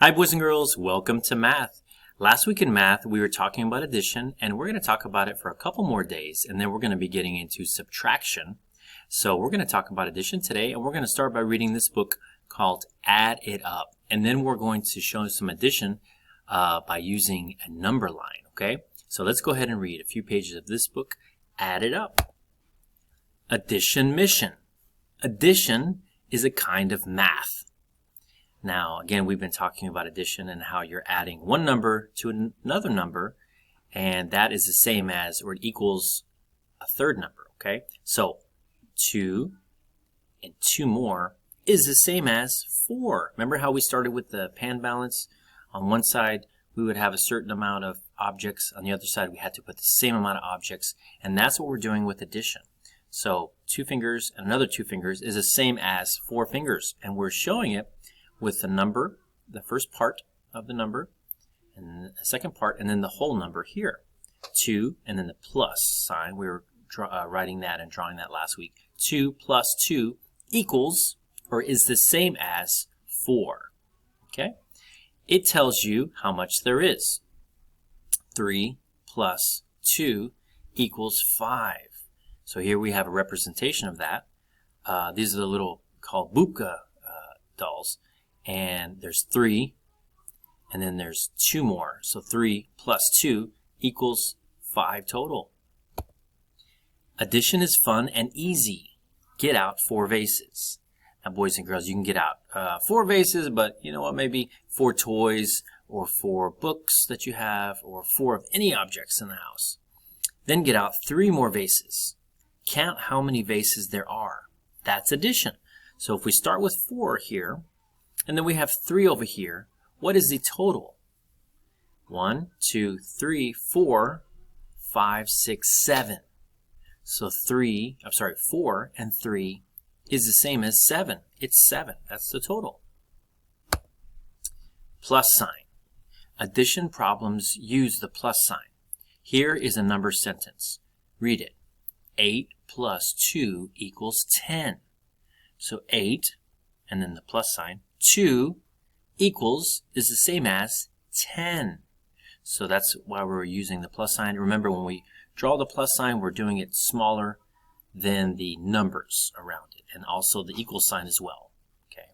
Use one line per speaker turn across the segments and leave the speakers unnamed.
Hi boys and girls, welcome to math. Last week in math we were talking about addition, and we're going to talk about it for a couple more days, and then we're going to be getting into subtraction. So we're going to talk about addition today, and we're going to start by reading this book called Add It Up, and then we're going to show some addition by using a number line, okay? So let's go ahead and read a few pages of this book, Add It Up. Addition mission. Addition is a kind of math. Now, again, we've been talking about addition and how you're adding one number to another number, and that is the same as, or it equals a third number, okay? So, 2 and 2 more is the same as 4. Remember how we started with the pan balance? On one side, we would have a certain amount of objects. On the other side, we had to put the same amount of objects, and that's what we're doing with addition. So, 2 fingers and another 2 fingers is the same as 4 fingers, and we're showing it with the number, the first part of the number, and the second part, and then the whole number here. 2, and then the plus sign. We were writing that and drawing that last week. 2 plus 2 equals, or is the same as, 4. Okay? It tells you how much there is. 3 plus 2 equals 5. So here we have a representation of that. These are the little, called Bubka dolls. And there's 3, and then there's 2 more. So 3 plus 2 equals 5 total. Addition is fun and easy. Get out 4 vases. Now, boys and girls, you can get out 4 vases, but you know what? Maybe 4 toys or 4 books that you have, or 4 of any objects in the house. Then get out 3 more vases. Count how many vases there are. That's addition. So if we start with 4 here, and then we have 3 over here, what is the total? 1, 2, 3, 4, 5, 6, 7. So 4 and 3 is the same as 7. It's 7. That's the total. Plus sign. Addition problems use the plus sign. Here is a number sentence. Read it. 8 plus 2 equals 10. So 8, and then the plus sign, 2 equals is the same as 10. So that's why we're using the plus sign. Remember, when we draw the plus sign, we're doing it smaller than the numbers around it, and also the equal sign as well. Okay,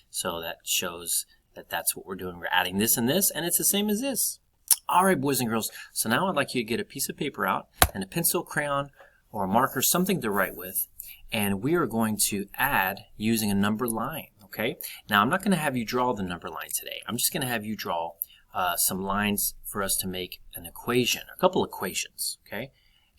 so that shows that that's what we're doing. We're adding this, and it's the same as this. All right, boys and girls, so now I'd like you to get a piece of paper out and a pencil, crayon, or a marker, something to write with, and we are going to add using a number line. Okay. Now I'm not going to have you draw the number line today. I'm just going to have you draw some lines for us to make an equation, a couple equations. Okay.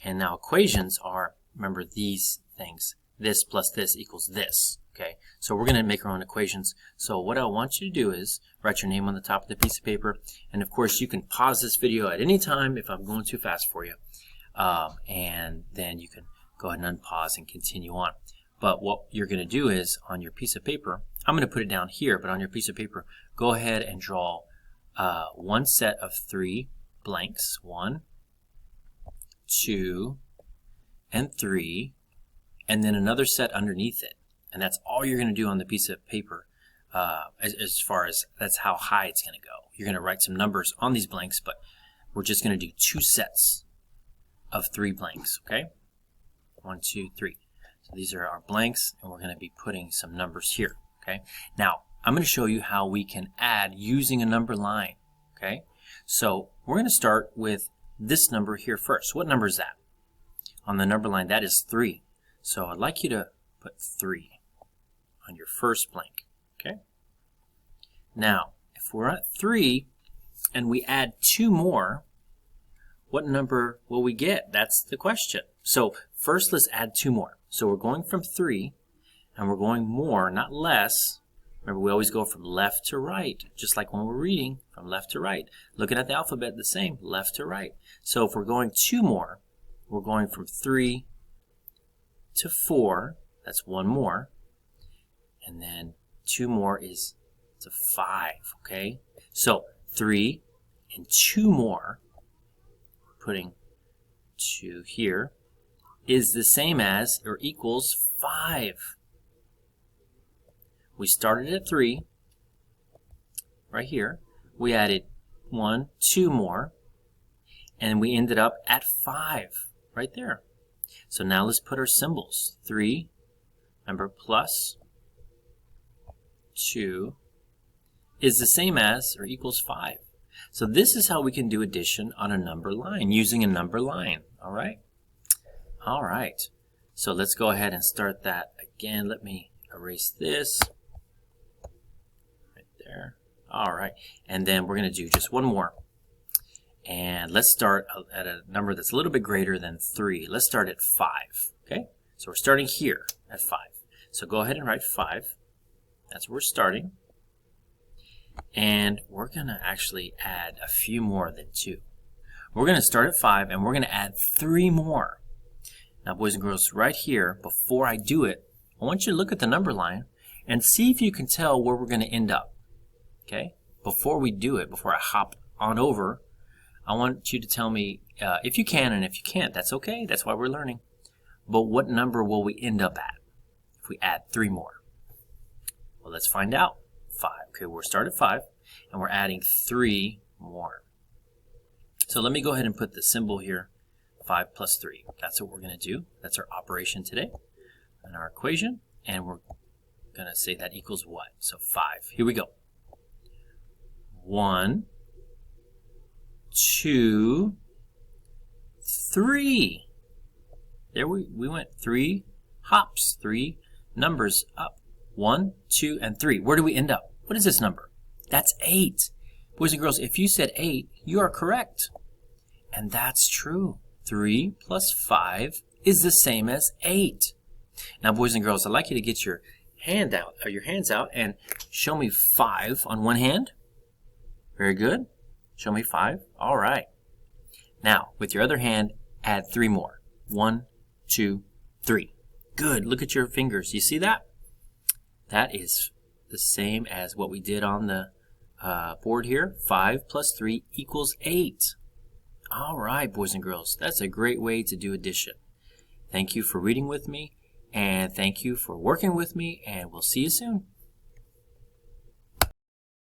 And now equations are, remember, these things. This plus this equals this. Okay. So we're going to make our own equations. So what I want you to do is write your name on the top of the piece of paper. And of course you can pause this video at any time if I'm going too fast for you. And then you can go ahead and unpause and continue on. But what you're going to do is, on your piece of paper, I'm going to put it down here, but on your piece of paper, go ahead and draw one set of 3 blanks. 1, 2, and 3, and then another set underneath it. And that's all you're going to do on the piece of paper, as far as that's how high it's going to go. You're going to write some numbers on these blanks, but we're just going to do 2 sets of 3 blanks, okay? 1, 2, 3. So these are our blanks, and we're going to be putting some numbers here, okay? Now, I'm going to show you how we can add using a number line, okay? So we're going to start with this number here first. What number is that? On the number line, that is 3. So I'd like you to put 3 on your first blank, okay? Now, if we're at 3 and we add 2 more, what number will we get? That's the question. So first, let's add 2 more. So we're going from 3, and we're going more, not less. Remember, we always go from left to right, just like when we're reading, from left to right. Looking at the alphabet, the same, left to right. So if we're going 2 more, we're going from 3 to 4. That's 1 more. And then 2 more is to 5, okay? So 3 and 2 more, putting 2 here, is the same as or equals 5. We started at 3. right here. We added 1, 2 more, and we ended up at 5 right there. So now let's put our symbols. 3, remember, plus 2 is the same as or equals 5. So this is how we can do addition on a number line, using a number line, all right? All right, so let's go ahead and start that again. Let me erase this right there. All right, and then we're going to do just one more. And let's start at a number that's a little bit greater than 3. Let's start at 5, okay? So we're starting here at 5. So go ahead and write 5. That's where we're starting. And we're going to actually add a few more than 2. We're going to start at 5, and we're going to add 3 more. Now, boys and girls, right here, before I do it, I want you to look at the number line and see if you can tell where we're going to end up, okay? Before we do it, before I hop on over, I want you to tell me if you can, and if you can't, that's okay. That's why we're learning. But what number will we end up at if we add 3 more? Well, let's find out. 5. Okay, we'll start at 5, and we're adding 3 more. So let me go ahead and put the symbol here, 5 plus 3. That's what we're going to do. That's our operation today in our equation, and we're going to say that equals what? So 5. Here we go. 1, 2, 3. There we went 3 hops, 3 numbers up. 1, 2, and 3. Where do we end up? What is this number? That's 8. Boys and girls, if you said 8, you are correct. And that's true. 3 plus 5 is the same as 8. Now, boys and girls, I'd like you to get your hands out and show me 5 on one hand. Very good. Show me 5. All right. Now, with your other hand, add 3 more. 1, 2, 3. Good. Look at your fingers. You see that? That is the same as what we did on the board here. 5 plus 3 equals 8. All right, boys and girls, that's a great way to do addition. Thank you for reading with me, and thank you for working with me, and we'll see you soon.